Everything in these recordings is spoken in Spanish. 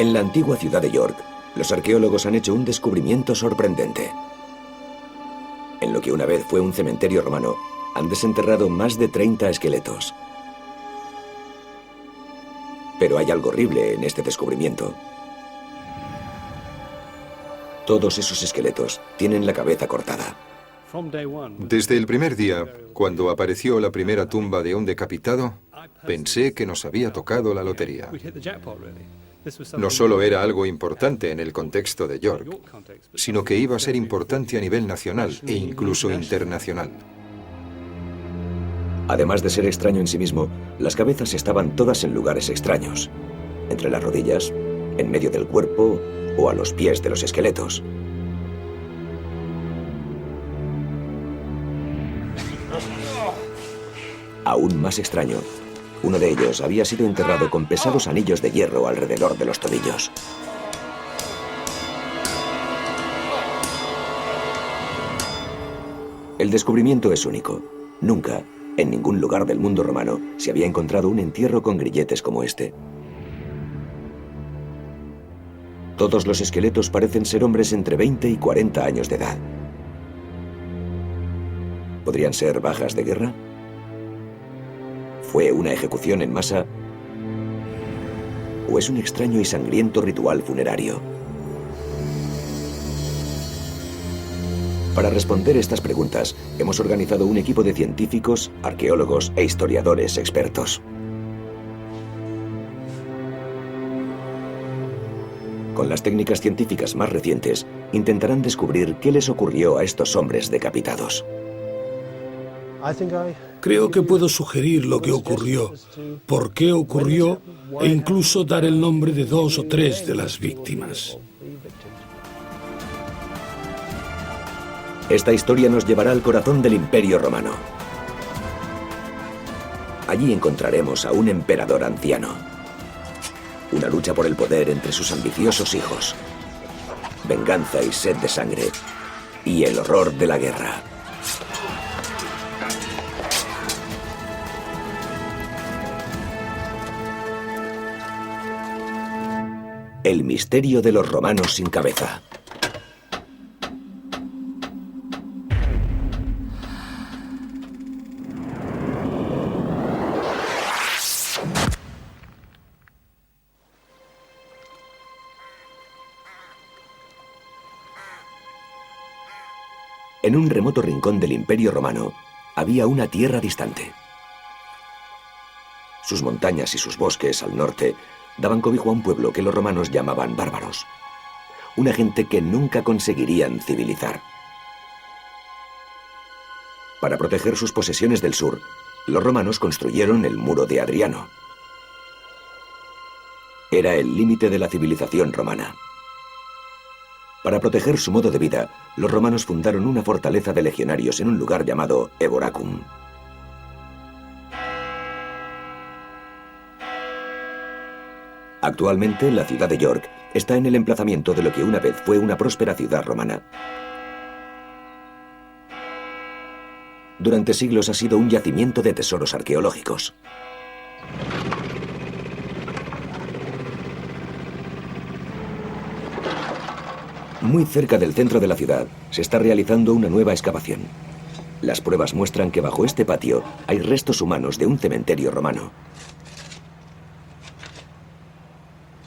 En la antigua ciudad de York, los arqueólogos han hecho un descubrimiento sorprendente. En lo que una vez fue un cementerio romano, han desenterrado más de 30 esqueletos. Pero hay algo horrible en este descubrimiento. Todos esos esqueletos tienen la cabeza cortada. Desde el primer día, cuando apareció la primera tumba de un decapitado, pensé que nos había tocado la lotería. No solo era algo importante en el contexto de York, sino que iba a ser importante a nivel nacional e incluso internacional. Además de ser extraño en sí mismo, las cabezas estaban todas en lugares extraños. Entre las rodillas, en medio del cuerpo o a los pies de los esqueletos. Aún más extraño, uno de ellos había sido enterrado con pesados anillos de hierro alrededor de los tobillos. El descubrimiento es único. Nunca, en ningún lugar del mundo romano, se había encontrado un entierro con grilletes como este. Todos los esqueletos parecen ser hombres entre 20 y 40 años de edad. ¿Podrían ser bajas de guerra? ¿Fue una ejecución en masa? ¿O es un extraño y sangriento ritual funerario? Para responder estas preguntas, hemos organizado un equipo de científicos, arqueólogos e historiadores expertos. Con las técnicas científicas más recientes, intentarán descubrir qué les ocurrió a estos hombres decapitados. Creo que puedo sugerir lo que ocurrió, por qué ocurrió e incluso dar el nombre de 2 o 3 de las víctimas. Esta historia nos llevará al corazón del Imperio Romano. Allí encontraremos a un emperador anciano. Una lucha por el poder entre sus ambiciosos hijos. Venganza y sed de sangre. Y el horror de la guerra. El misterio de los romanos sin cabeza. En un remoto rincón del Imperio Romano había una tierra distante. Sus montañas y sus bosques al norte daban cobijo a un pueblo que los romanos llamaban bárbaros. Una gente que nunca conseguirían civilizar. Para proteger sus posesiones del sur, los romanos construyeron el muro de Adriano. Era el límite de la civilización romana. Para proteger su modo de vida, los romanos fundaron una fortaleza de legionarios en un lugar llamado Eboracum. Actualmente, la ciudad de York está en el emplazamiento de lo que una vez fue una próspera ciudad romana. Durante siglos ha sido un yacimiento de tesoros arqueológicos. Muy cerca del centro de la ciudad se está realizando una nueva excavación. Las pruebas muestran que bajo este patio hay restos humanos de un cementerio romano.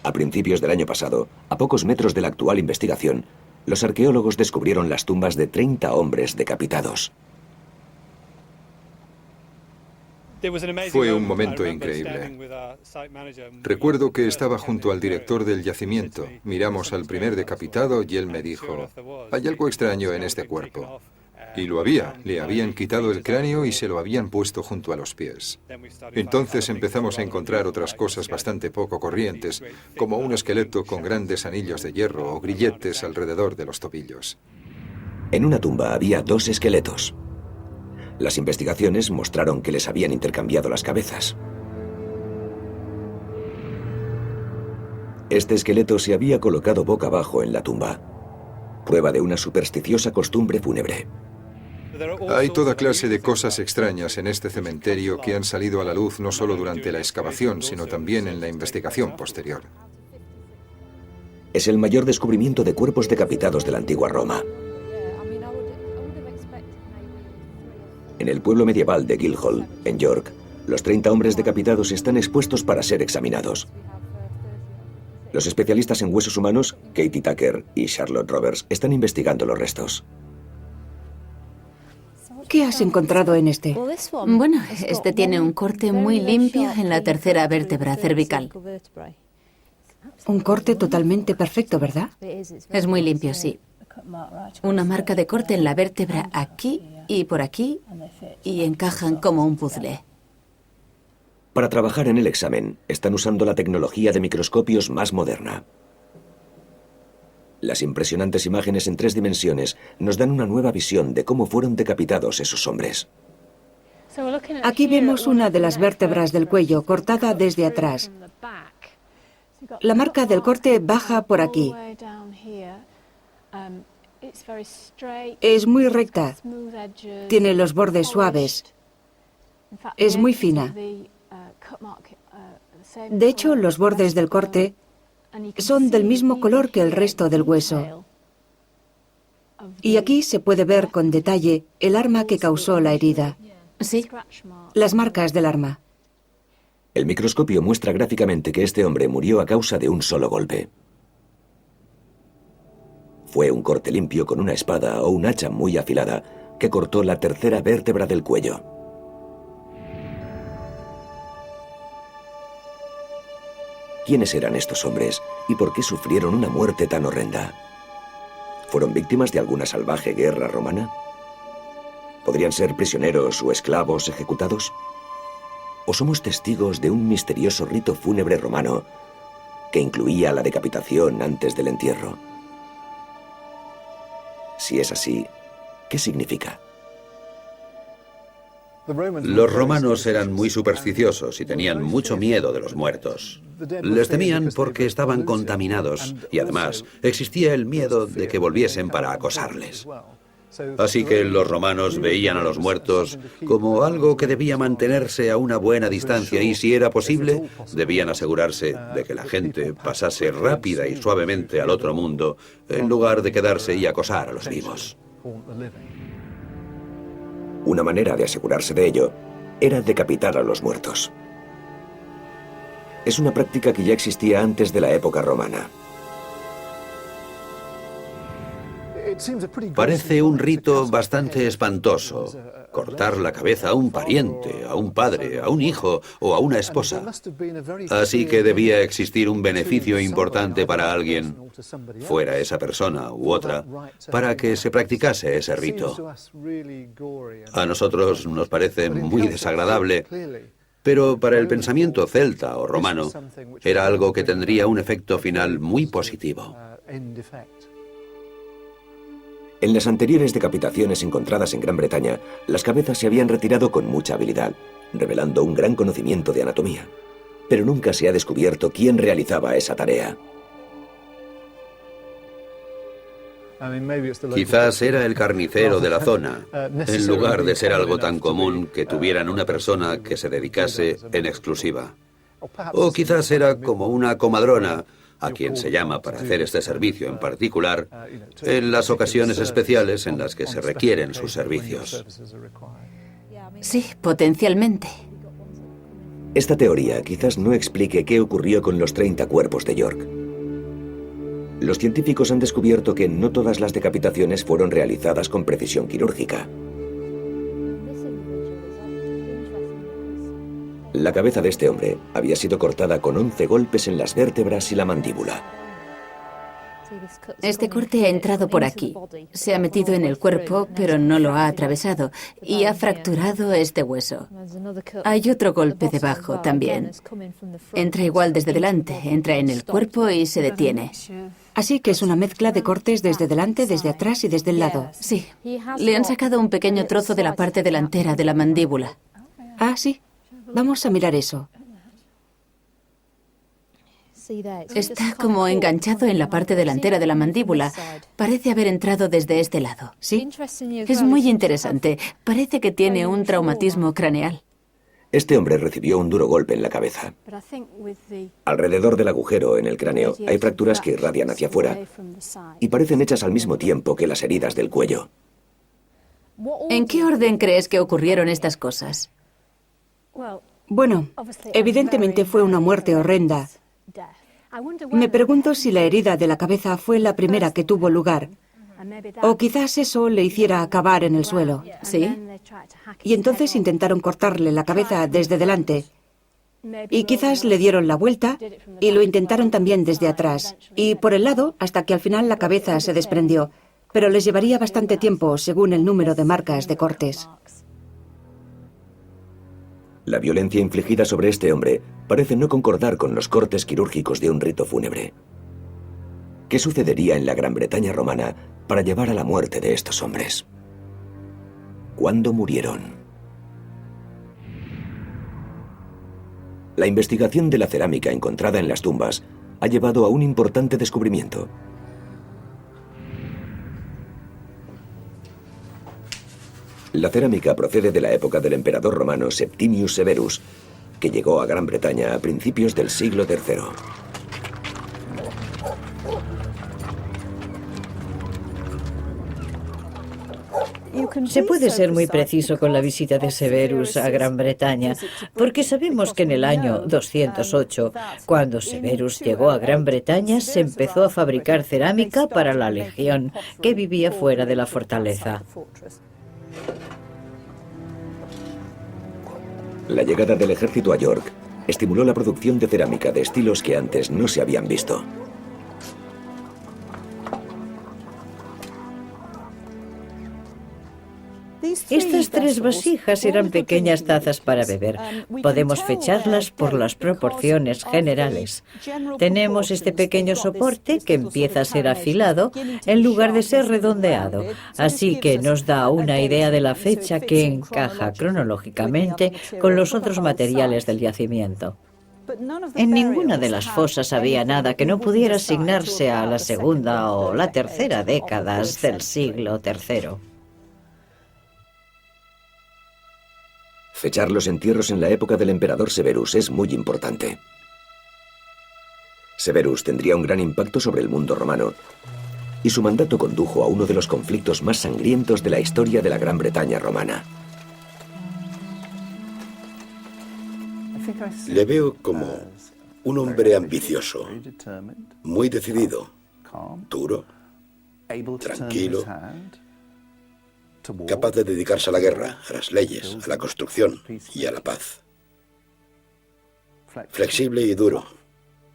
A principios del año pasado, a pocos metros de la actual investigación, los arqueólogos descubrieron las tumbas de 30 hombres decapitados. Fue un momento increíble. Recuerdo que estaba junto al director del yacimiento. Miramos al primer decapitado y él me dijo, hay algo extraño en este cuerpo. Y lo había. Le habían quitado el cráneo y se lo habían puesto junto a los pies. Entonces empezamos a encontrar otras cosas bastante poco corrientes, como un esqueleto con grandes anillos de hierro o grilletes alrededor de los tobillos. En una tumba había 2 esqueletos. Las investigaciones mostraron que les habían intercambiado las cabezas. Este esqueleto se había colocado boca abajo en la tumba, prueba de una supersticiosa costumbre fúnebre. Hay toda clase de cosas extrañas en este cementerio que han salido a la luz no solo durante la excavación, sino también en la investigación posterior. Es el mayor descubrimiento de cuerpos decapitados de la antigua Roma. En el pueblo medieval de Guildhall, en York, los 30 hombres decapitados están expuestos para ser examinados. Los especialistas en huesos humanos, Katie Tucker y Charlotte Roberts, están investigando los restos. ¿Qué has encontrado en este? Bueno, este tiene un corte muy limpio en la tercera vértebra cervical. Un corte totalmente perfecto, ¿verdad? Es muy limpio, sí. Una marca de corte en la vértebra aquí y por aquí, y encajan como un puzzle. Para trabajar en el examen, están usando la tecnología de microscopios más moderna. Las impresionantes imágenes en 3 dimensiones nos dan una nueva visión de cómo fueron decapitados esos hombres. Aquí vemos una de las vértebras del cuello cortada desde atrás. La marca del corte baja por aquí. Es muy recta. Tiene los bordes suaves. Es muy fina. De hecho, los bordes del corte son del mismo color que el resto del hueso. Y aquí se puede ver con detalle el arma que causó la herida. Sí. Las marcas del arma. El microscopio muestra gráficamente que este hombre murió a causa de un solo golpe. Fue un corte limpio con una espada o un hacha muy afilada que cortó la tercera vértebra del cuello. ¿Quiénes eran estos hombres y por qué sufrieron una muerte tan horrenda? ¿Fueron víctimas de alguna salvaje guerra romana? ¿Podrían ser prisioneros o esclavos ejecutados? ¿O somos testigos de un misterioso rito fúnebre romano que incluía la decapitación antes del entierro? Si es así, ¿qué significa? Los romanos eran muy supersticiosos y tenían mucho miedo de los muertos. Les temían porque estaban contaminados y además existía el miedo de que volviesen para acosarles. Así que los romanos veían a los muertos como algo que debía mantenerse a una buena distancia y, si era posible, debían asegurarse de que la gente pasase rápida y suavemente al otro mundo en lugar de quedarse y acosar a los vivos. Una manera de asegurarse de ello era decapitar a los muertos. Es una práctica que ya existía antes de la época romana. Parece un rito bastante espantoso, cortar la cabeza a un pariente, a un padre, a un hijo o a una esposa. Así que debía existir un beneficio importante para alguien, fuera esa persona u otra, para que se practicase ese rito. A nosotros nos parece muy desagradable, pero para el pensamiento celta o romano era algo que tendría un efecto final muy positivo. En las anteriores decapitaciones encontradas en Gran Bretaña, las cabezas se habían retirado con mucha habilidad, revelando un gran conocimiento de anatomía. Pero nunca se ha descubierto quién realizaba esa tarea. Quizás era el carnicero de la zona, en lugar de ser algo tan común que tuvieran una persona que se dedicase en exclusiva. O quizás era como una comadrona, a quien se llama para hacer este servicio en particular, en las ocasiones especiales en las que se requieren sus servicios. Sí, potencialmente. Esta teoría quizás no explique qué ocurrió con los 30 cuerpos de York. Los científicos han descubierto que no todas las decapitaciones fueron realizadas con precisión quirúrgica. La cabeza de este hombre había sido cortada con 11 golpes en las vértebras y la mandíbula. Este corte ha entrado por aquí. Se ha metido en el cuerpo, pero no lo ha atravesado, y ha fracturado este hueso. Hay otro golpe debajo también. Entra igual desde delante, entra en el cuerpo y se detiene. Así que es una mezcla de cortes desde delante, desde atrás y desde el lado. Sí. Le han sacado un pequeño trozo de la parte delantera de la mandíbula. Ah, sí. Vamos a mirar eso. Está como enganchado en la parte delantera de la mandíbula. Parece haber entrado desde este lado. Sí. Es muy interesante. Parece que tiene un traumatismo craneal. Este hombre recibió un duro golpe en la cabeza. Alrededor del agujero en el cráneo hay fracturas que irradian hacia afuera y parecen hechas al mismo tiempo que las heridas del cuello. ¿En qué orden crees que ocurrieron estas cosas? Bueno, evidentemente fue una muerte horrenda. Me pregunto si la herida de la cabeza fue la primera que tuvo lugar. O quizás eso le hiciera acabar en el suelo. ¿Sí? Y entonces intentaron cortarle la cabeza desde delante. Y quizás le dieron la vuelta y lo intentaron también desde atrás. Y por el lado hasta que al final la cabeza se desprendió. Pero les llevaría bastante tiempo según el número de marcas de cortes. La violencia infligida sobre este hombre parece no concordar con los cortes quirúrgicos de un rito fúnebre. ¿Qué sucedería en la Gran Bretaña romana para llevar a la muerte de estos hombres? ¿Cuándo murieron? La investigación de la cerámica encontrada en las tumbas ha llevado a un importante descubrimiento. La cerámica procede de la época del emperador romano Septimius Severus, que llegó a Gran Bretaña a principios del siglo III. Se puede ser muy preciso con la visita de Severus a Gran Bretaña, porque sabemos que en el año 208, cuando Severus llegó a Gran Bretaña, se empezó a fabricar cerámica para la legión que vivía fuera de la fortaleza. La llegada del ejército a York estimuló la producción de cerámica de estilos que antes no se habían visto. Estas 3 vasijas eran pequeñas tazas para beber. Podemos fecharlas por las proporciones generales. Tenemos este pequeño soporte que empieza a ser afilado en lugar de ser redondeado, así que nos da una idea de la fecha que encaja cronológicamente con los otros materiales del yacimiento. En ninguna de las fosas había nada que no pudiera asignarse a la segunda o la tercera décadas del siglo III. Fechar los entierros en la época del emperador Severus es muy importante. Severus tendría un gran impacto sobre el mundo romano, y su mandato condujo a uno de los conflictos más sangrientos de la historia de la Gran Bretaña romana. Le veo como un hombre ambicioso, muy decidido, duro, tranquilo, capaz de dedicarse a la guerra, a las leyes, a la construcción y a la paz. Flexible y duro.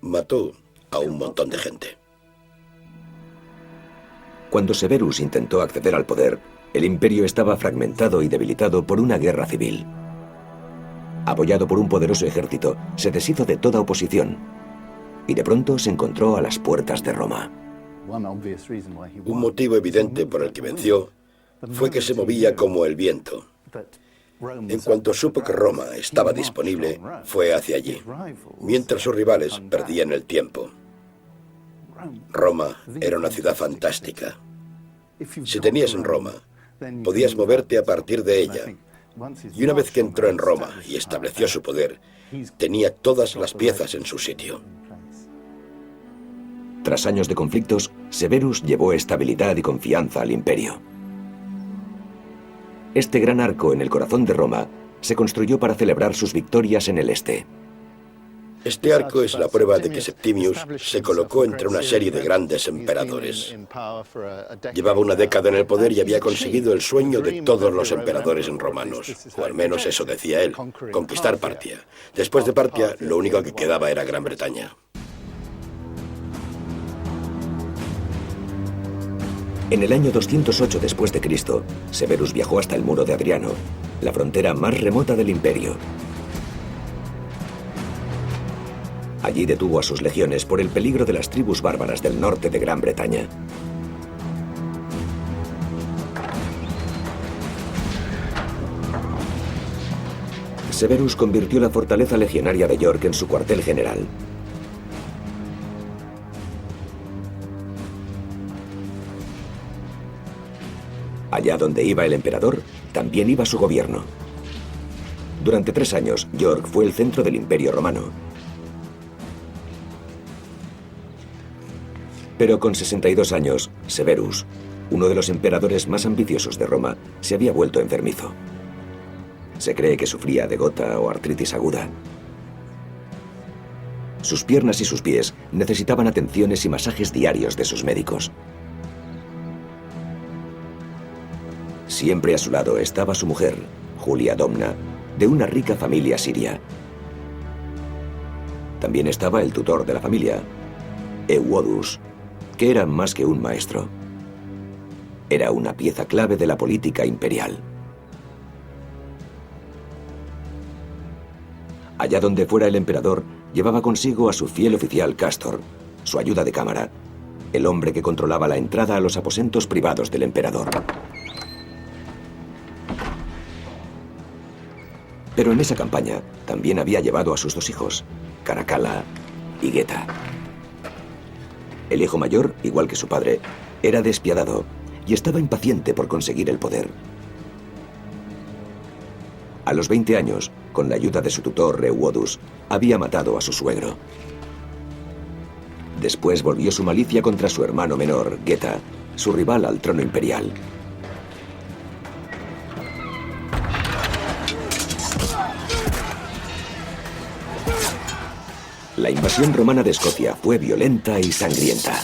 Mató a un montón de gente. Cuando Severus intentó acceder al poder, el imperio estaba fragmentado y debilitado por una guerra civil. Apoyado por un poderoso ejército, se deshizo de toda oposición y de pronto se encontró a las puertas de Roma. Un motivo evidente por el que venció fue que se movía como el viento. En cuanto supo que Roma estaba disponible, fue hacia allí, mientras sus rivales perdían el tiempo. Roma era una ciudad fantástica. Si tenías en Roma, podías moverte a partir de ella. Y una vez que entró en Roma y estableció su poder, tenía todas las piezas en su sitio. Tras años de conflictos, Severus llevó estabilidad y confianza al imperio. Este gran arco en el corazón de Roma se construyó para celebrar sus victorias en el este. Este arco es la prueba de que Septimius se colocó entre una serie de grandes emperadores. Llevaba una década en el poder y había conseguido el sueño de todos los emperadores romanos, o al menos eso decía él, conquistar Partia. Después de Partia, lo único que quedaba era Gran Bretaña. En el año 208 después de Cristo, Severus viajó hasta el muro de Adriano, la frontera más remota del imperio. Allí detuvo a sus legiones por el peligro de las tribus bárbaras del norte de Gran Bretaña. Severus convirtió la fortaleza legionaria de York en su cuartel general. Allá donde iba el emperador, también iba su gobierno. Durante 3 años, York fue el centro del Imperio Romano. Pero con 62 años, Severus, uno de los emperadores más ambiciosos de Roma, se había vuelto enfermizo. Se cree que sufría de gota o artritis aguda. Sus piernas y sus pies necesitaban atenciones y masajes diarios de sus médicos. Siempre a su lado estaba su mujer, Julia Domna, de una rica familia siria. También estaba el tutor de la familia, Euodus, que era más que un maestro. Era una pieza clave de la política imperial. Allá donde fuera el emperador, llevaba consigo a su fiel oficial Castor, su ayuda de cámara, el hombre que controlaba la entrada a los aposentos privados del emperador. Pero en esa campaña también había llevado a sus 2 hijos, Caracalla y Geta. El hijo mayor, igual que su padre, era despiadado y estaba impaciente por conseguir el poder. A los 20 años, con la ayuda de su tutor Euodus, había matado a su suegro. Después volvió su malicia contra su hermano menor, Geta, su rival al trono imperial. La invasión romana de Escocia fue violenta y sangrienta.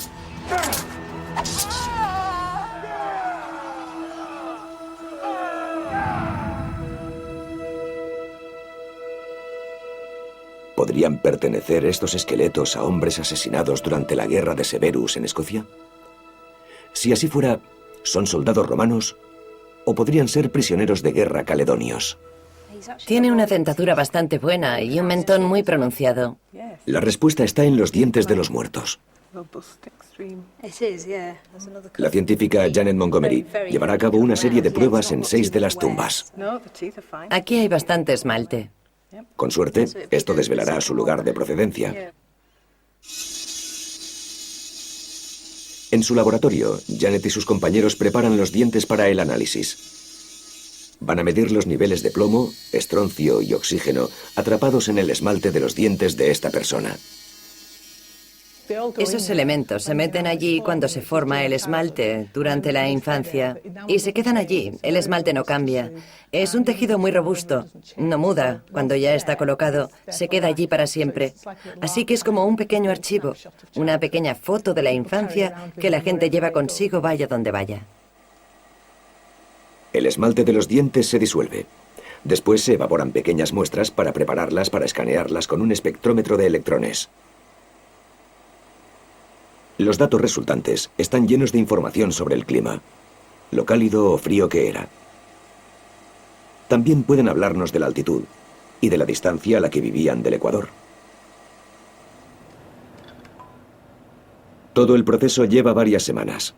¿Podrían pertenecer estos esqueletos a hombres asesinados durante la guerra de Severus en Escocia? Si así fuera, ¿son soldados romanos o podrían ser prisioneros de guerra caledonios? Tiene una dentadura bastante buena y un mentón muy pronunciado. La respuesta está en los dientes de los muertos. La científica Janet Montgomery llevará a cabo una serie de pruebas en 6 de las tumbas. Aquí hay bastante esmalte. Con suerte, esto desvelará su lugar de procedencia. En su laboratorio, Janet y sus compañeros preparan los dientes para el análisis. Van a medir los niveles de plomo, estroncio y oxígeno atrapados en el esmalte de los dientes de esta persona. Esos elementos se meten allí cuando se forma el esmalte durante la infancia y se quedan allí. El esmalte no cambia. Es un tejido muy robusto. No muda. Cuando ya está colocado, se queda allí para siempre. Así que es como un pequeño archivo, una pequeña foto de la infancia que la gente lleva consigo vaya donde vaya. El esmalte de los dientes se disuelve. Después se evaporan pequeñas muestras para prepararlas para escanearlas con un espectrómetro de electrones. Los datos resultantes están llenos de información sobre el clima, lo cálido o frío que era. También pueden hablarnos de la altitud y de la distancia a la que vivían del Ecuador. Todo el proceso lleva varias semanas,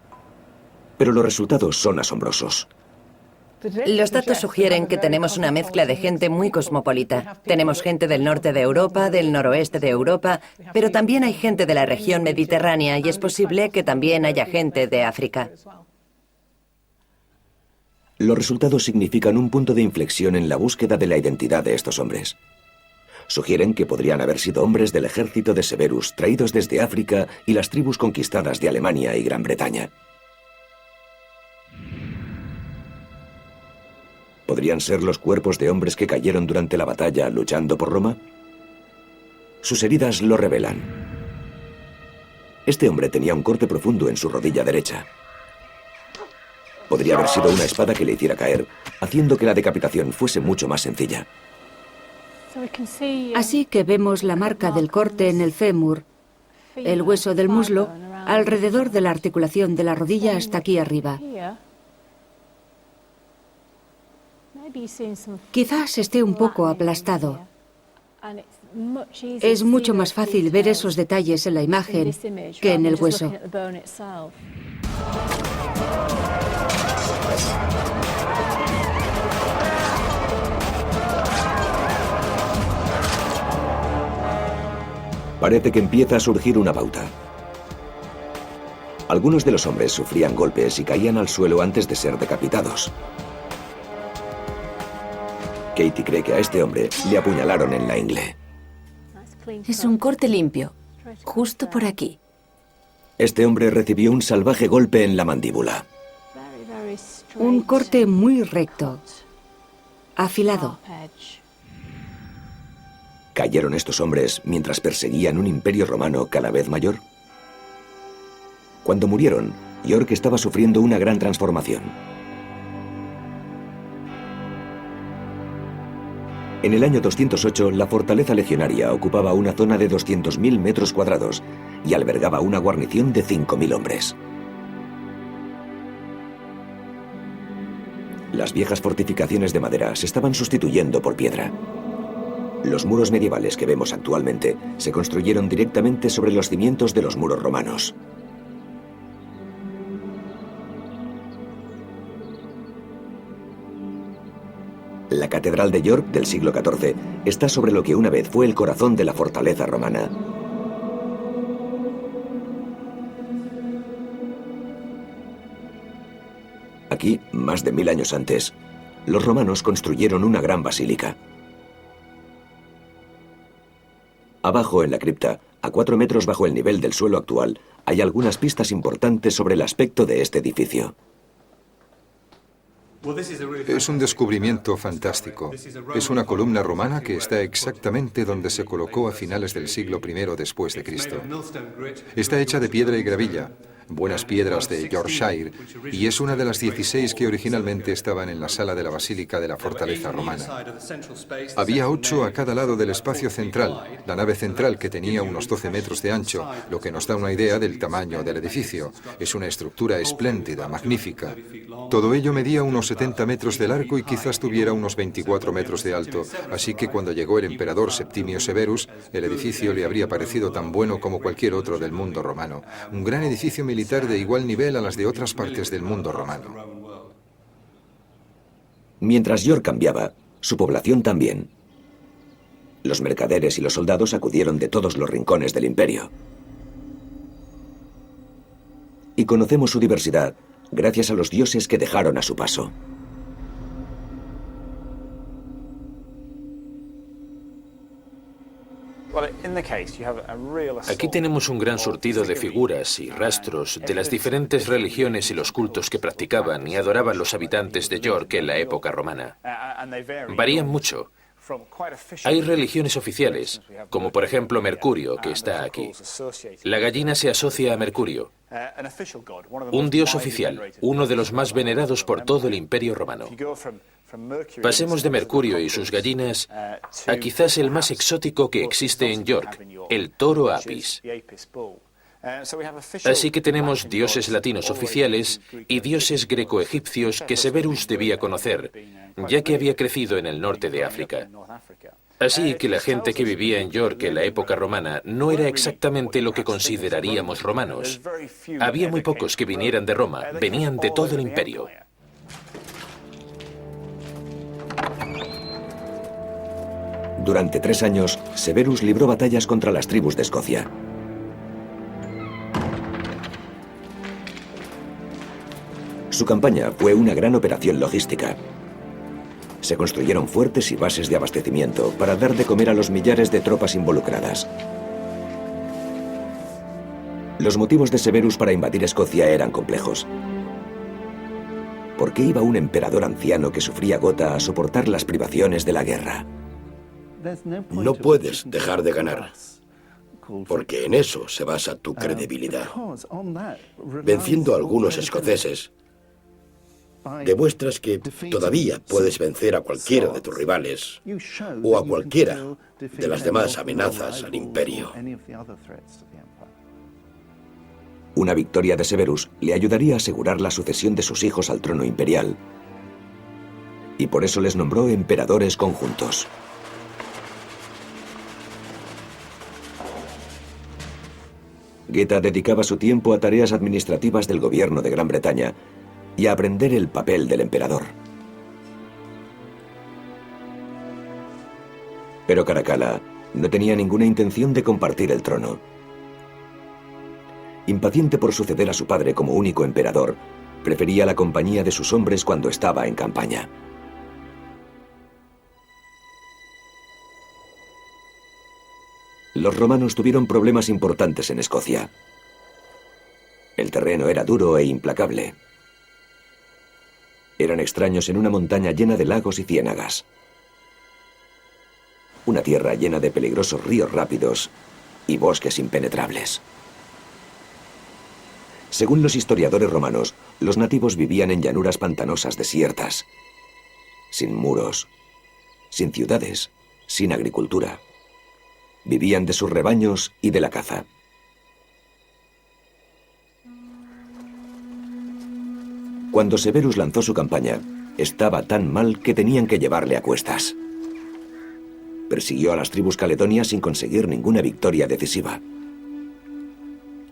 pero los resultados son asombrosos. Los datos sugieren que tenemos una mezcla de gente muy cosmopolita. Tenemos gente del norte de Europa, del noroeste de Europa, pero también hay gente de la región mediterránea y es posible que también haya gente de África. Los resultados significan un punto de inflexión en la búsqueda de la identidad de estos hombres. Sugieren que podrían haber sido hombres del ejército de Severus traídos desde África y las tribus conquistadas de Alemania y Gran Bretaña. ¿Podrían ser los cuerpos de hombres que cayeron durante la batalla luchando por Roma? Sus heridas lo revelan. Este hombre tenía un corte profundo en su rodilla derecha. Podría haber sido una espada que le hiciera caer, haciendo que la decapitación fuese mucho más sencilla. Así que vemos la marca del corte en el fémur, el hueso del muslo, alrededor de la articulación de la rodilla hasta aquí arriba. Quizás esté un poco aplastado. Es mucho más fácil ver esos detalles en la imagen que en el hueso. Parece que empieza a surgir una pauta. Algunos de los hombres sufrían golpes y caían al suelo antes de ser decapitados. Katie cree que a este hombre le apuñalaron en la ingle. Es un corte limpio, justo por aquí. Este hombre recibió un salvaje golpe en la mandíbula. Un corte muy recto, afilado. ¿Cayeron estos hombres mientras perseguían un imperio romano cada vez mayor? Cuando murieron, York estaba sufriendo una gran transformación. En el año 208, la fortaleza legionaria ocupaba una zona de 200.000 metros cuadrados y albergaba una guarnición de 5.000 hombres. Las viejas fortificaciones de madera se estaban sustituyendo por piedra. Los muros medievales que vemos actualmente se construyeron directamente sobre los cimientos de los muros romanos. La Catedral de York del siglo XIV está sobre lo que una vez fue el corazón de la fortaleza romana. Aquí, más de 1000 años antes, los romanos construyeron una gran basílica. Abajo en la cripta, a 4 metros bajo el nivel del suelo actual, hay algunas pistas importantes sobre el aspecto de este edificio. Es un descubrimiento fantástico. Es una columna romana que está exactamente donde se colocó a finales del siglo I después de Cristo. Está hecha de piedra y gravilla, buenas piedras de Yorkshire, y es una de las 16 que originalmente estaban en la sala de la Basílica de la Fortaleza Romana. Había 8 a cada lado del espacio central, la nave central que tenía unos 12 metros de ancho, lo que nos da una idea del tamaño del edificio. Es una estructura espléndida, magnífica. Todo ello medía unos 70 metros de largo y quizás tuviera unos 24 metros de alto, así que cuando llegó el emperador Septimio Severus, el edificio le habría parecido tan bueno como cualquier otro del mundo romano. Un gran edificio militar de igual nivel a las de otras partes del mundo romano. Mientras York cambiaba, su población también. Los mercaderes y los soldados acudieron de todos los rincones del imperio. Y conocemos su diversidad gracias a los dioses que dejaron a su paso. Aquí tenemos un gran surtido de figuras y rastros de las diferentes religiones y los cultos que practicaban y adoraban los habitantes de York en la época romana. Varían mucho. Hay religiones oficiales, como por ejemplo Mercurio, que está aquí. La gallina se asocia a Mercurio, un dios oficial, uno de los más venerados por todo el Imperio Romano. Pasemos de Mercurio y sus gallinas a quizás el más exótico que existe en York, el toro Apis. Así que tenemos dioses latinos oficiales y dioses greco-egipcios que Severus debía conocer, ya que había crecido en el norte de África. Así que la gente que vivía en York en la época romana no era exactamente lo que consideraríamos romanos. Había muy pocos que vinieran de Roma, venían de todo el imperio. Durante 3 años, Severus libró batallas contra las tribus de Escocia. Su campaña fue una gran operación logística. Se construyeron fuertes y bases de abastecimiento para dar de comer a los millares de tropas involucradas. Los motivos de Severus para invadir Escocia eran complejos. ¿Por qué iba un emperador anciano que sufría gota a soportar las privaciones de la guerra? No puedes dejar de ganar, porque en eso se basa tu credibilidad. Venciendo a algunos escoceses, demuestras que todavía puedes vencer a cualquiera de tus rivales o a cualquiera de las demás amenazas al imperio. Una victoria de Severus le ayudaría a asegurar la sucesión de sus hijos al trono imperial, y por eso les nombró emperadores conjuntos. Geta dedicaba su tiempo a tareas administrativas del gobierno de Gran Bretaña y a aprender el papel del emperador. Pero Caracalla no tenía ninguna intención de compartir el trono. Impaciente por suceder a su padre como único emperador, prefería la compañía de sus hombres cuando estaba en campaña. Los romanos tuvieron problemas importantes en Escocia. El terreno era duro e implacable. Eran extraños en una montaña llena de lagos y ciénagas. Una tierra llena de peligrosos ríos rápidos y bosques impenetrables. Según los historiadores romanos, los nativos vivían en llanuras pantanosas desiertas, sin muros, sin ciudades, sin agricultura. Vivían de sus rebaños y de la caza. Cuando Severus lanzó su campaña, estaba tan mal que tenían que llevarle a cuestas. Persiguió a las tribus caledonias sin conseguir ninguna victoria decisiva.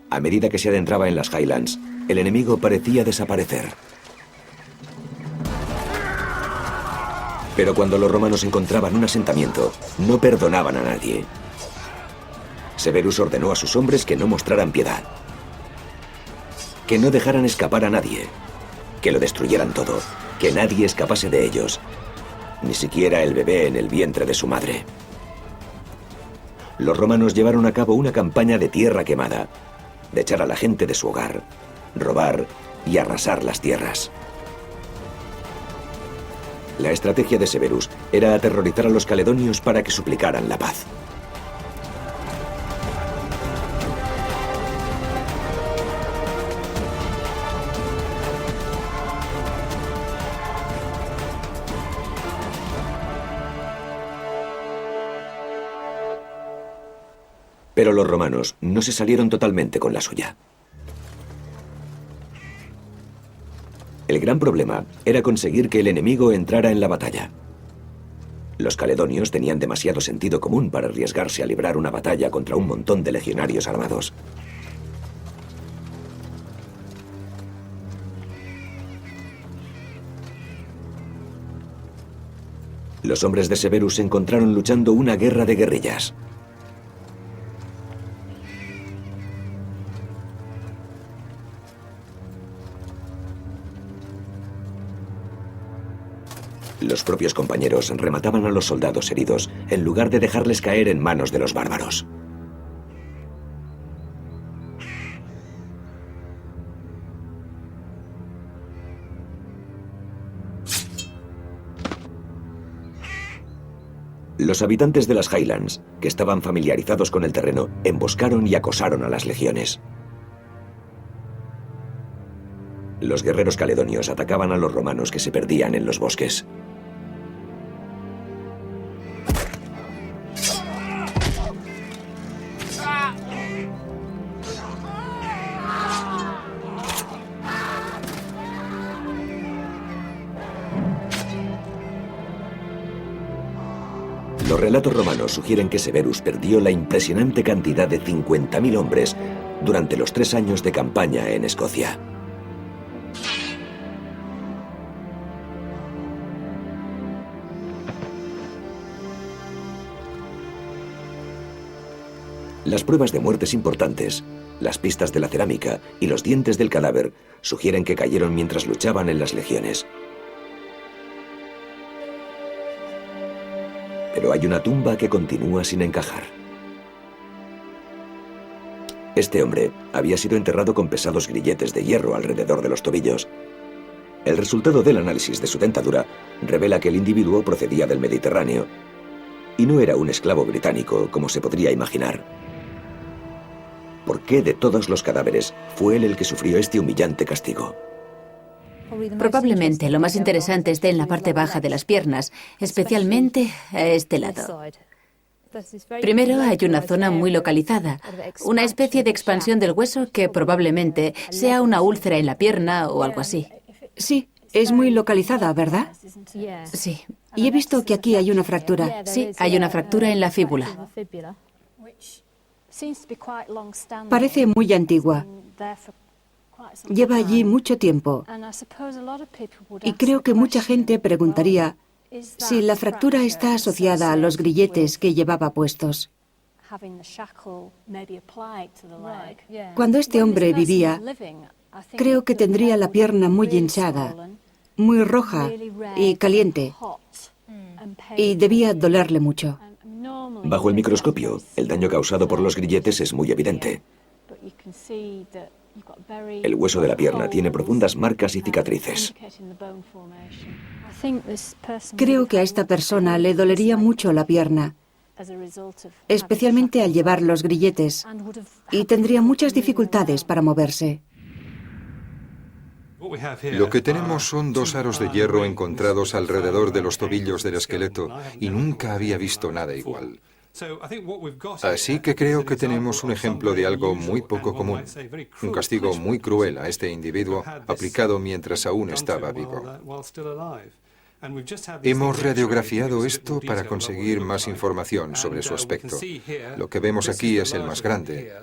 A medida que se adentraba en las Highlands, el enemigo parecía desaparecer. Pero cuando los romanos encontraban un asentamiento, no perdonaban a nadie. Severus ordenó a sus hombres que no mostraran piedad, que no dejaran escapar a nadie, que lo destruyeran todo, que nadie escapase de ellos, ni siquiera el bebé en el vientre de su madre. Los romanos llevaron a cabo una campaña de tierra quemada, de echar a la gente de su hogar, robar y arrasar las tierras. La estrategia de Severus era aterrorizar a los caledonios para que suplicaran la paz. Pero los romanos no se salieron totalmente con la suya. El gran problema era conseguir que el enemigo entrara en la batalla. Los caledonios tenían demasiado sentido común para arriesgarse a librar una batalla contra un montón de legionarios armados. Los hombres de Severus se encontraron luchando una guerra de guerrillas. Los propios compañeros remataban a los soldados heridos en lugar de dejarles caer en manos de los bárbaros. Los habitantes de las Highlands, que estaban familiarizados con el terreno, emboscaron y acosaron a las legiones. Los guerreros caledonios atacaban a los romanos que se perdían en los bosques. Los relatos romanos sugieren que Severus perdió la impresionante cantidad de 50.000 hombres durante los 3 años de campaña en Escocia. Las pruebas de muertes importantes, las pistas de la cerámica y los dientes del cadáver sugieren que cayeron mientras luchaban en las legiones. Pero hay una tumba que continúa sin encajar. Este hombre había sido enterrado con pesados grilletes de hierro alrededor de los tobillos. El resultado del análisis de su dentadura revela que el individuo procedía del Mediterráneo y no era un esclavo británico, como se podría imaginar. ¿Por qué de todos los cadáveres fue él el que sufrió este humillante castigo? Probablemente lo más interesante esté en la parte baja de las piernas, especialmente a este lado. Primero hay una zona muy localizada, una especie de expansión del hueso que probablemente sea una úlcera en la pierna o algo así. Sí, es muy localizada, ¿verdad? Sí. Y he visto que aquí hay una fractura. Sí, hay una fractura en la fíbula. Parece muy antigua. Lleva allí mucho tiempo. Y creo que mucha gente preguntaría si la fractura está asociada a los grilletes que llevaba puestos. Cuando este hombre vivía, creo que tendría la pierna muy hinchada, muy roja y caliente, y debía dolerle mucho. Bajo el microscopio, el daño causado por los grilletes es muy evidente. El hueso de la pierna tiene profundas marcas y cicatrices. Creo que a esta persona le dolería mucho la pierna, especialmente al llevar los grilletes, y tendría muchas dificultades para moverse. Lo que tenemos son 2 aros de hierro encontrados alrededor de los tobillos del esqueleto y nunca había visto nada igual. Así que creo que tenemos un ejemplo de algo muy poco común, un castigo muy cruel a este individuo aplicado mientras aún estaba vivo. Hemos radiografiado esto para conseguir más información sobre su aspecto. Lo que vemos aquí es el más grande.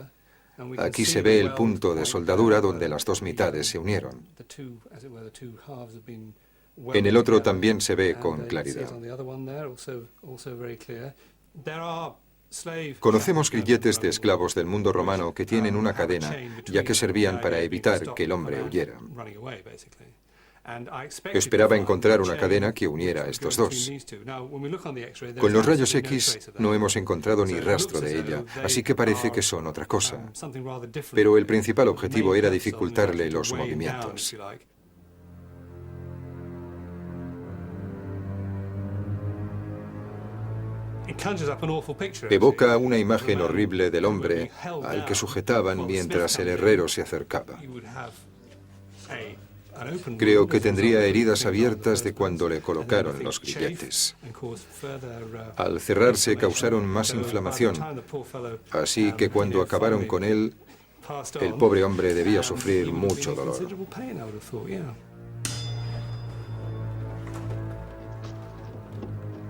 Aquí se ve el punto de soldadura donde las 2 mitades se unieron. En el otro también se ve con claridad. Conocemos grilletes de esclavos del mundo romano que tienen una cadena, ya que servían para evitar que el hombre huyera. Esperaba encontrar una cadena que uniera a estos 2. Con los rayos X no hemos encontrado ni rastro de ella, así que parece que son otra cosa. Pero el principal objetivo era dificultarle los movimientos. Evoca una imagen horrible del hombre al que sujetaban mientras el herrero se acercaba. Creo que tendría heridas abiertas de cuando le colocaron los grilletes. Al cerrarse causaron más inflamación, así que cuando acabaron con él, el pobre hombre debía sufrir mucho dolor.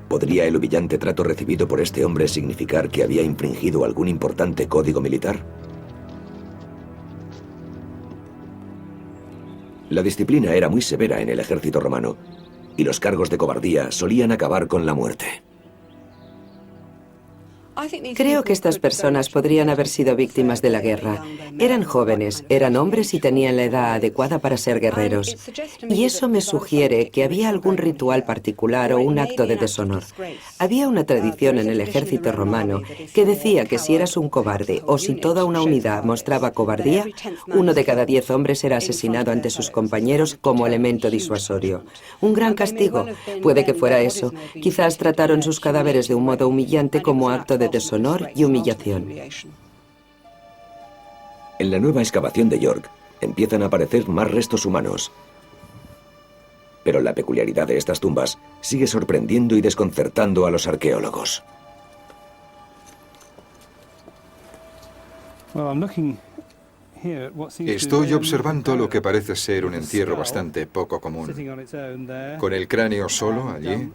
¿Podría el humillante trato recibido por este hombre significar que había infringido algún importante código militar? La disciplina era muy severa en el ejército romano, y los cargos de cobardía solían acabar con la muerte. Creo que estas personas podrían haber sido víctimas de la guerra. Eran jóvenes, eran hombres y tenían la edad adecuada para ser guerreros. Y eso me sugiere que había algún ritual particular o un acto de deshonor. Había una tradición en el ejército romano que decía que si eras un cobarde o si toda una unidad mostraba cobardía, 1 de cada 10 hombres era asesinado ante sus compañeros como elemento disuasorio. Un gran castigo. Puede que fuera eso. Quizás trataron sus cadáveres de un modo humillante como acto de deshonor y humillación. En la nueva excavación de York empiezan a aparecer más restos humanos. Pero la peculiaridad de estas tumbas sigue sorprendiendo y desconcertando a los arqueólogos. Estoy observando lo que parece ser un entierro bastante poco común, con el cráneo solo allí,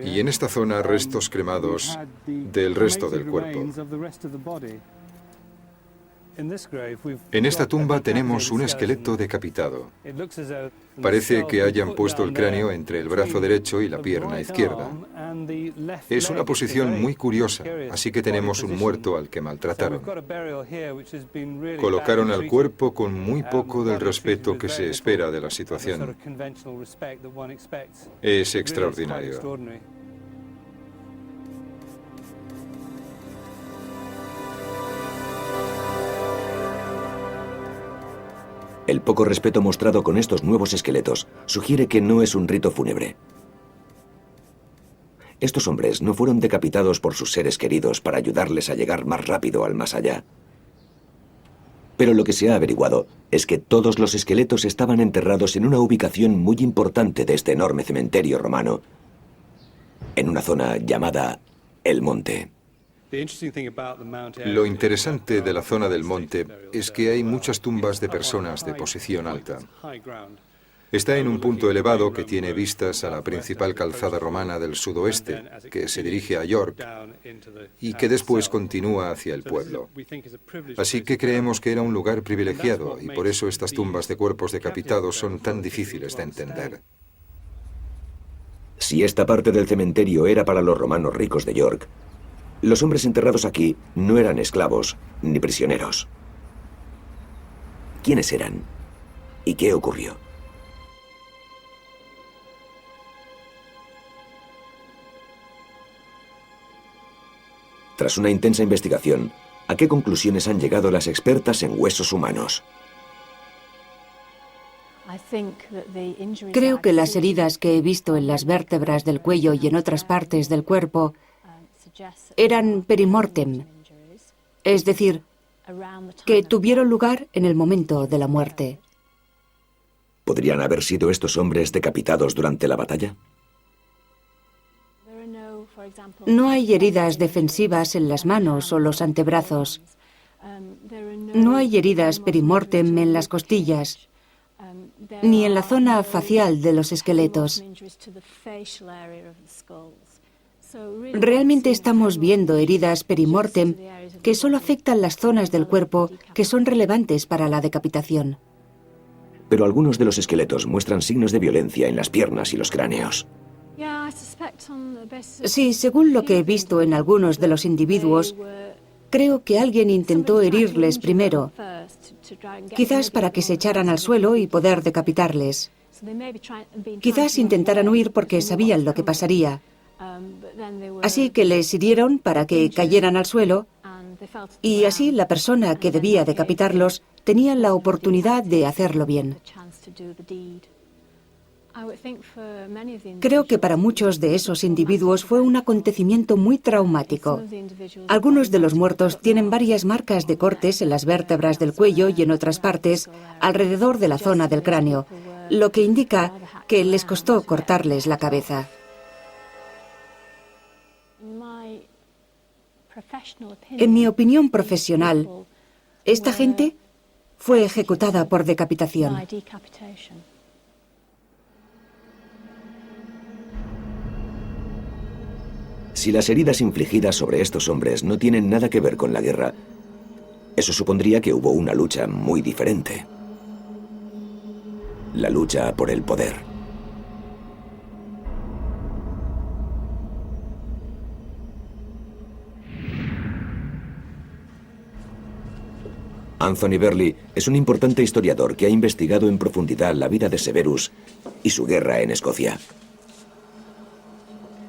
y en esta zona restos cremados del resto del cuerpo. En esta tumba tenemos un esqueleto decapitado. Parece que hayan puesto el cráneo entre el brazo derecho y la pierna izquierda. Es una posición muy curiosa, así que tenemos un muerto al que maltrataron. Colocaron al cuerpo con muy poco del respeto que se espera de la situación. Es extraordinario. El poco respeto mostrado con estos nuevos esqueletos sugiere que no es un rito fúnebre. Estos hombres no fueron decapitados por sus seres queridos para ayudarles a llegar más rápido al más allá. Pero lo que se ha averiguado es que todos los esqueletos estaban enterrados en una ubicación muy importante de este enorme cementerio romano, en una zona llamada El Monte. Lo interesante de la zona del monte es que hay muchas tumbas de personas de posición alta. Está en un punto elevado que tiene vistas a la principal calzada romana del sudoeste, que se dirige a York y que después continúa hacia el pueblo. Así que creemos que era un lugar privilegiado y por eso estas tumbas de cuerpos decapitados son tan difíciles de entender. Si esta parte del cementerio era para los romanos ricos de York, los hombres enterrados aquí no eran esclavos ni prisioneros. ¿Quiénes eran? ¿Y qué ocurrió? Tras una intensa investigación, ¿a qué conclusiones han llegado las expertas en huesos humanos? Creo que las heridas que he visto en las vértebras del cuello y en otras partes del cuerpo eran perimortem, es decir, que tuvieron lugar en el momento de la muerte. ¿Podrían haber sido estos hombres decapitados durante la batalla? No hay heridas defensivas en las manos o los antebrazos. No hay heridas perimortem en las costillas, ni en la zona facial de los esqueletos. Realmente estamos viendo heridas perimortem que solo afectan las zonas del cuerpo que son relevantes para la decapitación. Pero algunos de los esqueletos muestran signos de violencia en las piernas y los cráneos. Sí, según lo que he visto en algunos de los individuos, creo que alguien intentó herirles primero, quizás para que se echaran al suelo y poder decapitarles. Quizás intentaran huir porque sabían lo que pasaría. Así que les hirieron para que cayeran al suelo y así la persona que debía decapitarlos tenía la oportunidad de hacerlo bien. Creo que para muchos de esos individuos fue un acontecimiento muy traumático. Algunos de los muertos tienen varias marcas de cortes en las vértebras del cuello y en otras partes alrededor de la zona del cráneo, lo que indica que les costó cortarles la cabeza. En mi opinión profesional, esta gente fue ejecutada por decapitación. Si las heridas infligidas sobre estos hombres no tienen nada que ver con la guerra, eso supondría que hubo una lucha muy diferente. La lucha por el poder. Anthony Burley es un importante historiador que ha investigado en profundidad la vida de Severus y su guerra en Escocia.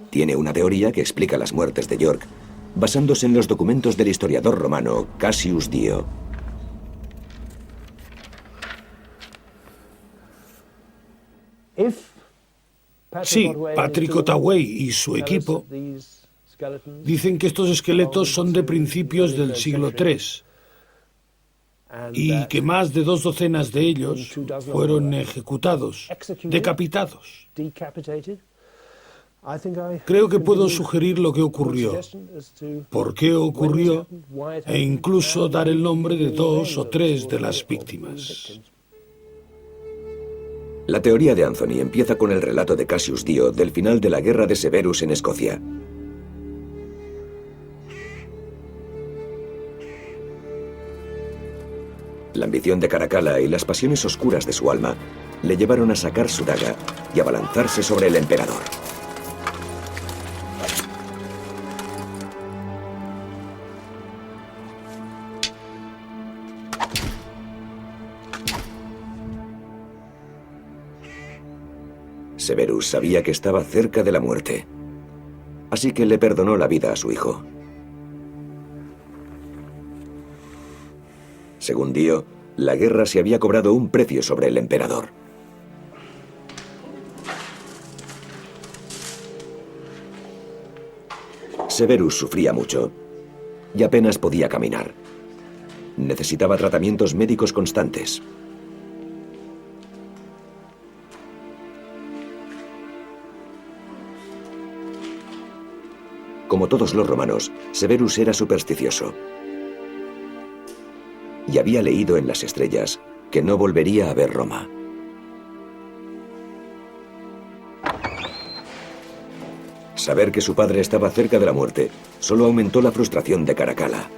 Tiene una teoría que explica las muertes de York basándose en los documentos del historiador romano Cassius Dio. Sí, Patrick Ottaway y su equipo dicen que estos esqueletos son de principios del siglo III y que más de 2 docenas de ellos fueron ejecutados, decapitados. Creo que puedo sugerir lo que ocurrió, por qué ocurrió e incluso dar el nombre de 2 o 3 de las víctimas. La teoría de Anthony empieza con el relato de Cassius Dio del final de la guerra de Severus en Escocia. La ambición de Caracalla y las pasiones oscuras de su alma le llevaron a sacar su daga y abalanzarse sobre el emperador. Severus sabía que estaba cerca de la muerte, así que le perdonó la vida a su hijo. Según Dio, la guerra se había cobrado un precio sobre el emperador. Severus sufría mucho y apenas podía caminar. Necesitaba tratamientos médicos constantes. Como todos los romanos, Severus era supersticioso. Y había leído en las estrellas que no volvería a ver Roma. Saber que su padre estaba cerca de la muerte solo aumentó la frustración de Caracalla.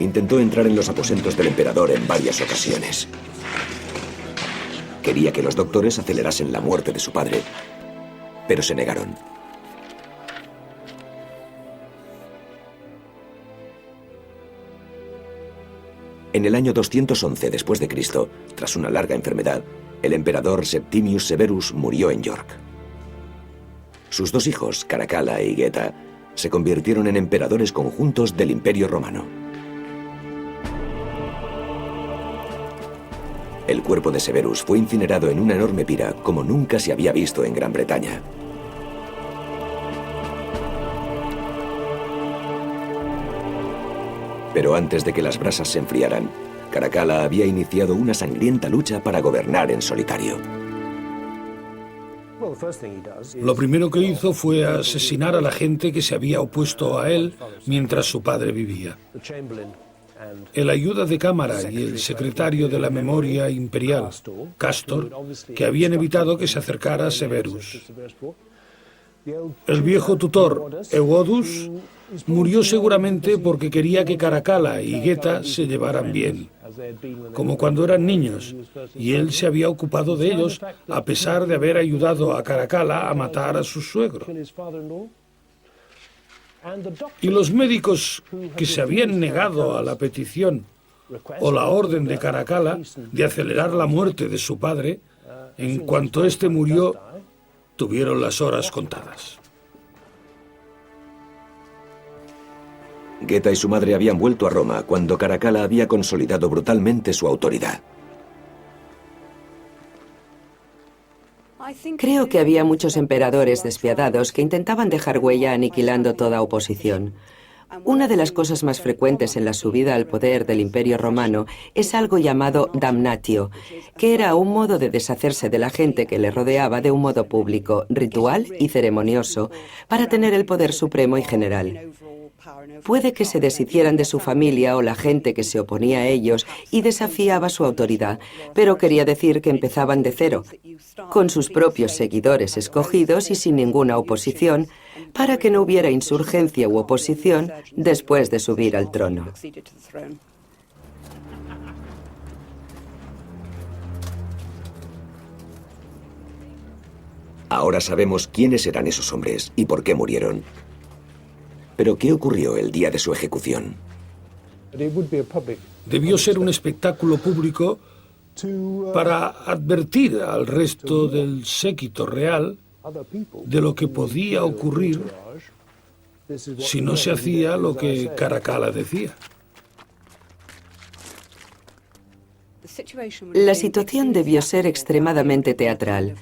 Intentó entrar en los aposentos del emperador en varias ocasiones. Quería que los doctores acelerasen la muerte de su padre, pero se negaron. En el año 211 después de Cristo, tras una larga enfermedad, el emperador Septimius Severus murió en York. Sus 2 hijos, Caracalla y Geta, se convirtieron en emperadores conjuntos del Imperio Romano. El cuerpo de Severus fue incinerado en una enorme pira como nunca se había visto en Gran Bretaña. Pero antes de que las brasas se enfriaran, Caracalla había iniciado una sangrienta lucha para gobernar en solitario. Lo primero que hizo fue asesinar a la gente que se había opuesto a él mientras su padre vivía. El ayuda de cámara y el secretario de la memoria imperial, Castor, que habían evitado que se acercara a Severus. El viejo tutor, Euodus, murió seguramente porque quería que Caracalla y Geta se llevaran bien, como cuando eran niños, y él se había ocupado de ellos a pesar de haber ayudado a Caracalla a matar a su suegro. Y los médicos que se habían negado a la petición o la orden de Caracalla de acelerar la muerte de su padre, en cuanto éste murió, tuvieron las horas contadas. Geta y su madre habían vuelto a Roma cuando Caracalla había consolidado brutalmente su autoridad. Creo que había muchos emperadores despiadados que intentaban dejar huella aniquilando toda oposición. Una de las cosas más frecuentes en la subida al poder del Imperio Romano es algo llamado damnatio, que era un modo de deshacerse de la gente que le rodeaba de un modo público, ritual y ceremonioso, para tener el poder supremo y general. Puede que se deshicieran de su familia o la gente que se oponía a ellos y desafiaba su autoridad, pero quería decir que empezaban de cero, con sus propios seguidores escogidos y sin ninguna oposición, para que no hubiera insurgencia u oposición después de subir al trono. Ahora sabemos quiénes eran esos hombres y por qué murieron. Pero ¿qué ocurrió el día de su ejecución? Debió ser un espectáculo público para advertir al resto del séquito real de lo que podía ocurrir si no se hacía lo que Caracalla decía. La situación debió ser extremadamente teatral.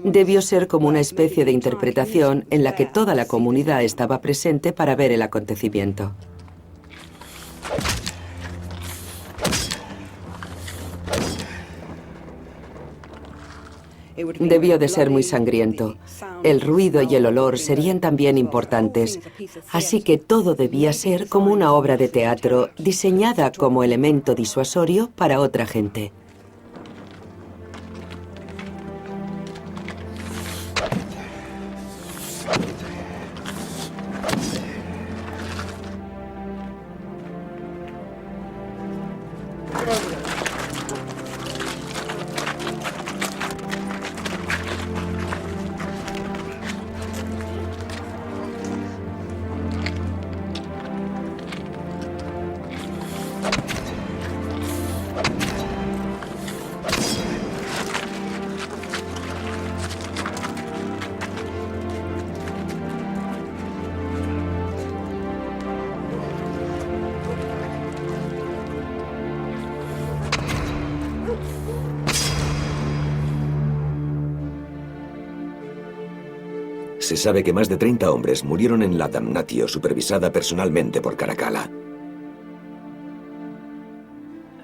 Debió ser como una especie de interpretación en la que toda la comunidad estaba presente para ver el acontecimiento. Debió de ser muy sangriento. El ruido y el olor serían también importantes, así que todo debía ser como una obra de teatro diseñada como elemento disuasorio para otra gente. Se sabe que más de 30 hombres murieron en la damnatio supervisada personalmente por Caracalla.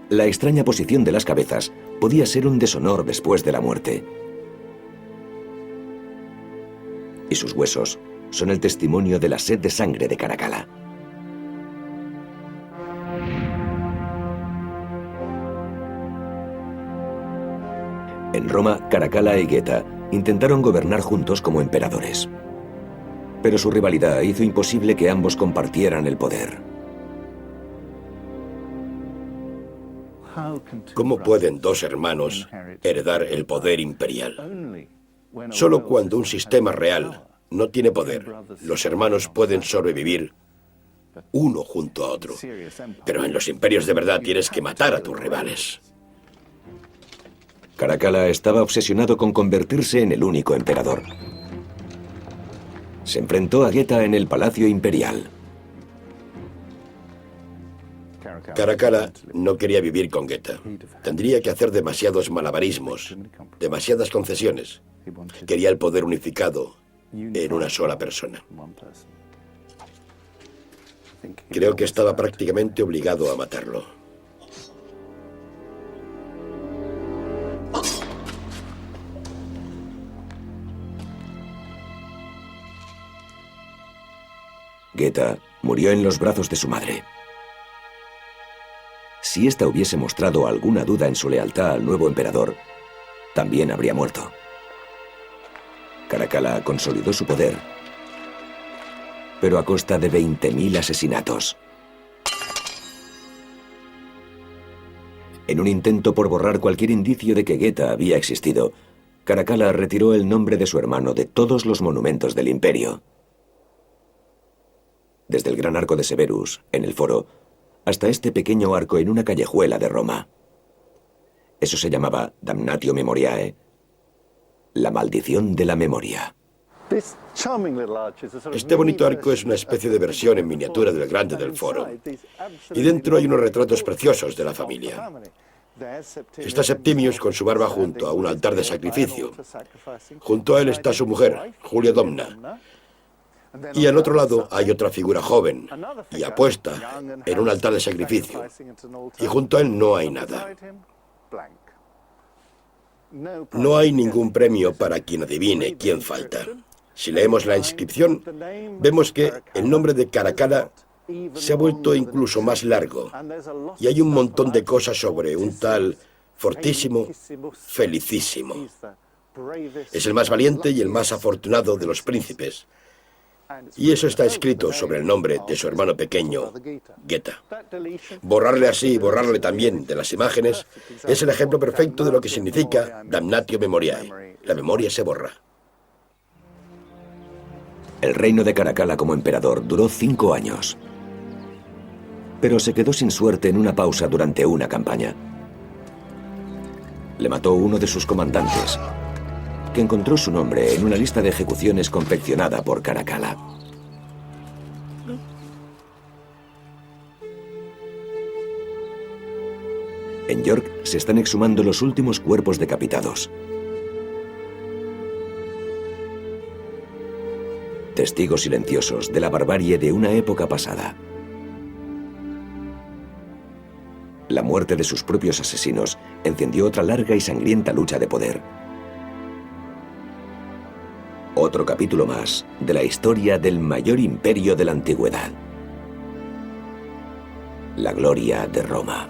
La extraña posición de las cabezas podía ser un deshonor después de la muerte. Y sus huesos son el testimonio de la sed de sangre de Caracalla. En Roma, Caracalla y Geta intentaron gobernar juntos como emperadores. Pero su rivalidad hizo imposible que ambos compartieran el poder. ¿Cómo pueden dos hermanos heredar el poder imperial? Solo cuando un sistema real no tiene poder, los hermanos pueden sobrevivir uno junto a otro. Pero en los imperios de verdad tienes que matar a tus rivales. Caracalla estaba obsesionado con convertirse en el único emperador. Se enfrentó a Geta en el Palacio Imperial. Caracalla no quería vivir con Geta. Tendría que hacer demasiados malabarismos, demasiadas concesiones. Quería el poder unificado en una sola persona. Creo que estaba prácticamente obligado a matarlo. Geta murió en los brazos de su madre. Si ésta hubiese mostrado alguna duda en su lealtad al nuevo emperador, también habría muerto. Caracalla consolidó su poder, pero a costa de 20.000 asesinatos. En un intento por borrar cualquier indicio de que Geta había existido, Caracalla retiró el nombre de su hermano de todos los monumentos del imperio. Desde el gran arco de Severus, en el foro, hasta este pequeño arco en una callejuela de Roma. Eso se llamaba Damnatio Memoriae, la maldición de la memoria. Este bonito arco es una especie de versión en miniatura del grande del foro. Y dentro hay unos retratos preciosos de la familia. Está Septimius con su barba junto a un altar de sacrificio. Junto a él está su mujer, Julia Domna. Y al otro lado hay otra figura joven y apuesta en un altar de sacrificio. Y junto a él no hay nada. No hay ningún premio para quien adivine quién falta. Si leemos la inscripción, vemos que el nombre de Caracalla se ha vuelto incluso más largo. Y hay un montón de cosas sobre un tal Fortissimo Felicissimo. Es el más valiente y el más afortunado de los príncipes. Y eso está escrito sobre el nombre de su hermano pequeño, Geta. Borrarle así y borrarle también de las imágenes es el ejemplo perfecto de lo que significa Damnatio Memoriae. La memoria se borra. El reino de Caracalla como emperador duró 5 años. Pero se quedó sin suerte en una pausa durante una campaña. Le mató uno de sus comandantes, que encontró su nombre en una lista de ejecuciones confeccionada por Caracalla. En York se están exhumando los últimos cuerpos decapitados. Testigos silenciosos de la barbarie de una época pasada. La muerte de sus propios asesinos encendió otra larga y sangrienta lucha de poder. Otro capítulo más de la historia del mayor imperio de la antigüedad. La gloria de Roma.